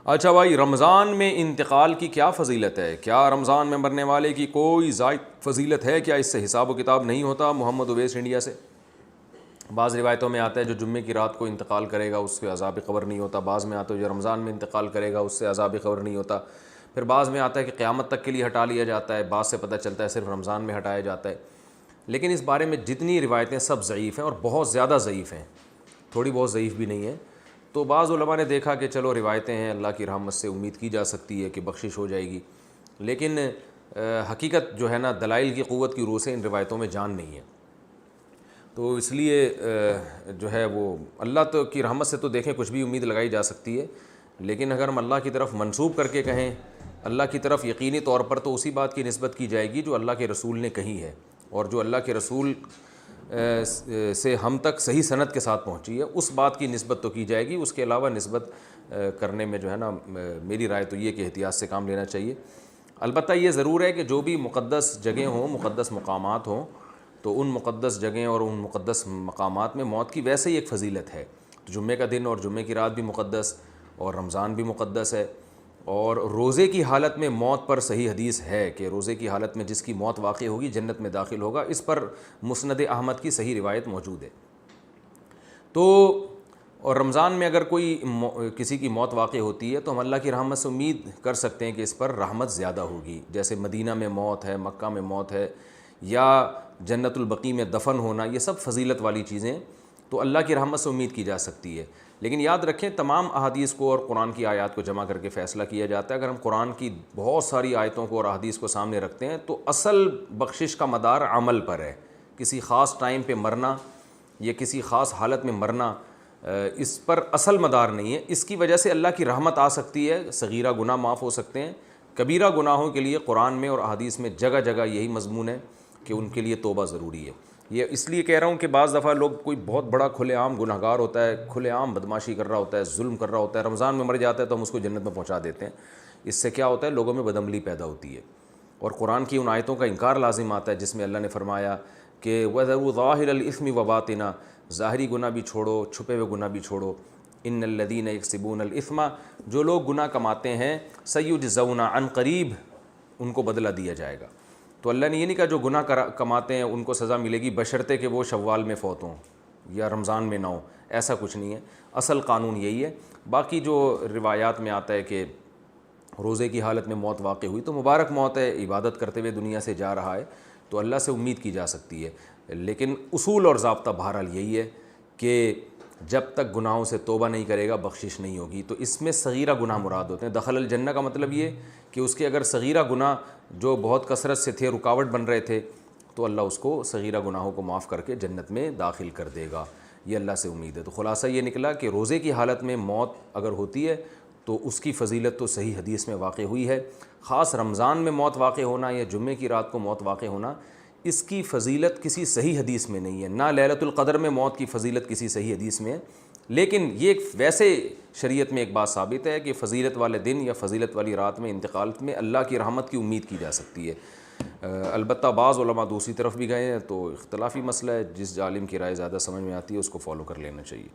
اچھا بھائی، رمضان میں انتقال کی کیا فضیلت ہے؟ کیا رمضان میں مرنے والے کی کوئی زائد فضیلت ہے؟ کیا اس سے حساب و کتاب نہیں ہوتا؟ محمد اویس انڈیا سے۔ بعض روایتوں میں آتا ہے جو جمعے کی رات کو انتقال کرے گا اس کے عذاب قبر نہیں ہوتا، بعض میں آتا ہے جو رمضان میں انتقال کرے گا اس سے عذاب قبر نہیں ہوتا، پھر بعض میں آتا ہے کہ قیامت تک کے لیے ہٹا لیا جاتا ہے، بعض سے پتہ چلتا ہے صرف رمضان میں ہٹایا جاتا ہے۔ لیکن اس بارے میں جتنی روایتیں سب ضعیف ہیں اور بہت زیادہ ضعیف ہیں، تھوڑی بہت ضعیف بھی نہیں ہیں۔ تو بعض علماء نے دیکھا کہ چلو روایتیں ہیں، اللہ کی رحمت سے امید کی جا سکتی ہے کہ بخشش ہو جائے گی، لیکن حقیقت جو ہے نا دلائل کی قوت کی روح سے ان روایتوں میں جان نہیں ہے۔ تو اس لیے جو ہے وہ اللہ کی رحمت سے تو دیکھیں کچھ بھی امید لگائی جا سکتی ہے، لیکن اگر ہم اللہ کی طرف منسوب کر کے کہیں اللہ کی طرف، یقینی طور پر تو اسی بات کی نسبت کی جائے گی جو اللہ کے رسول نے کہی ہے، اور جو اللہ کے رسول سے ہم تک صحیح سند کے ساتھ پہنچی ہے اس بات کی نسبت تو کی جائے گی۔ اس کے علاوہ نسبت کرنے میں جو ہے نا میری رائے تو یہ کہ احتیاط سے کام لینا چاہیے۔ البتہ یہ ضرور ہے کہ جو بھی مقدس جگہیں ہوں، مقدس مقامات ہوں، تو ان مقدس جگہیں اور ان مقدس مقامات میں موت کی ویسے ہی ایک فضیلت ہے۔ تو جمعے کا دن اور جمعے کی رات بھی مقدس، اور رمضان بھی مقدس ہے، اور روزے کی حالت میں موت پر صحیح حدیث ہے کہ روزے کی حالت میں جس کی موت واقع ہوگی جنت میں داخل ہوگا، اس پر مسند احمد کی صحیح روایت موجود ہے۔ تو اور رمضان میں اگر کوئی کسی کی موت واقع ہوتی ہے تو ہم اللہ کی رحمت سے امید کر سکتے ہیں کہ اس پر رحمت زیادہ ہوگی، جیسے مدینہ میں موت ہے، مکہ میں موت ہے، یا جنت البقیع میں دفن ہونا، یہ سب فضیلت والی چیزیں تو اللہ کی رحمت سے امید کی جا سکتی ہے۔ لیکن یاد رکھیں تمام احادیث کو اور قرآن کی آیات کو جمع کر کے فیصلہ کیا جاتا ہے۔ اگر ہم قرآن کی بہت ساری آیتوں کو اور احادیث کو سامنے رکھتے ہیں تو اصل بخشش کا مدار عمل پر ہے، کسی خاص ٹائم پہ مرنا یا کسی خاص حالت میں مرنا اس پر اصل مدار نہیں ہے۔ اس کی وجہ سے اللہ کی رحمت آ سکتی ہے، صغیرہ گناہ معاف ہو سکتے ہیں، کبیرہ گناہوں کے لیے قرآن میں اور احادیث میں جگہ جگہ یہی مضمون ہے کہ ان کے لیے توبہ ضروری ہے۔ یہ اس لیے کہہ رہا ہوں کہ بعض دفعہ لوگ کوئی بہت بڑا کھلے عام گناہ گار ہوتا ہے، کھلے عام بدماشی کر رہا ہوتا ہے، ظلم کر رہا ہوتا ہے، رمضان میں مر جاتا ہے تو ہم اس کو جنت میں پہنچا دیتے ہیں۔ اس سے کیا ہوتا ہے؟ لوگوں میں بدعملی پیدا ہوتی ہے، اور قرآن کی ان آیتوں کا انکار لازم آتا ہے جس میں اللہ نے فرمایا کہ وَذَرُوا ظَاهِرَ الْإِثْمِ وَبَاطِنَهُ، ظاہری گناہ بھی چھوڑو، چھپے ہوئے گناہ بھی چھوڑو۔ إِنَّ الَّذِينَ يَكْسِبُونَ الْإِثْمَ، جو لوگ گناہ کماتے ہیں، سَيُجْزَوْنَ عَنْ قَرِيب، ان کو بدلہ دیا جائے گا۔ تو اللہ نے یہ نہیں کہا جو گناہ کماتے ہیں ان کو سزا ملے گی بشرطے کہ وہ شوال میں فوت ہوں یا رمضان میں نہ ہوں، ایسا کچھ نہیں ہے۔ اصل قانون یہی ہے۔ باقی جو روایات میں آتا ہے کہ روزے کی حالت میں موت واقع ہوئی تو مبارک موت ہے، عبادت کرتے ہوئے دنیا سے جا رہا ہے، تو اللہ سے امید کی جا سکتی ہے۔ لیکن اصول اور ضابطہ بہرحال یہی ہے کہ جب تک گناہوں سے توبہ نہیں کرے گا بخشش نہیں ہوگی۔ تو اس میں صغیرہ گناہ مراد ہوتے ہیں۔ دخل الجنہ کا مطلب یہ کہ اس کے اگر صغیرہ گناہ جو بہت کثرت سے تھے، رکاوٹ بن رہے تھے، تو اللہ اس کو صغیرہ گناہوں کو معاف کر کے جنت میں داخل کر دے گا، یہ اللہ سے امید ہے۔ تو خلاصہ یہ نکلا کہ روزے کی حالت میں موت اگر ہوتی ہے تو اس کی فضیلت تو صحیح حدیث میں واقع ہوئی ہے۔ خاص رمضان میں موت واقع ہونا یا جمعے کی رات کو موت واقع ہونا، اس کی فضیلت کسی صحیح حدیث میں نہیں ہے، نہ لیلۃ القدر میں موت کی فضیلت کسی صحیح حدیث میں ہے۔ لیکن یہ ویسے شریعت میں ایک بات ثابت ہے کہ فضیلت والے دن یا فضیلت والی رات میں انتقال میں اللہ کی رحمت کی امید کی جا سکتی ہے۔ البتہ بعض علماء دوسری طرف بھی گئے ہیں، تو اختلافی مسئلہ ہے، جس عالم کی رائے زیادہ سمجھ میں آتی ہے اس کو فالو کر لینا چاہیے۔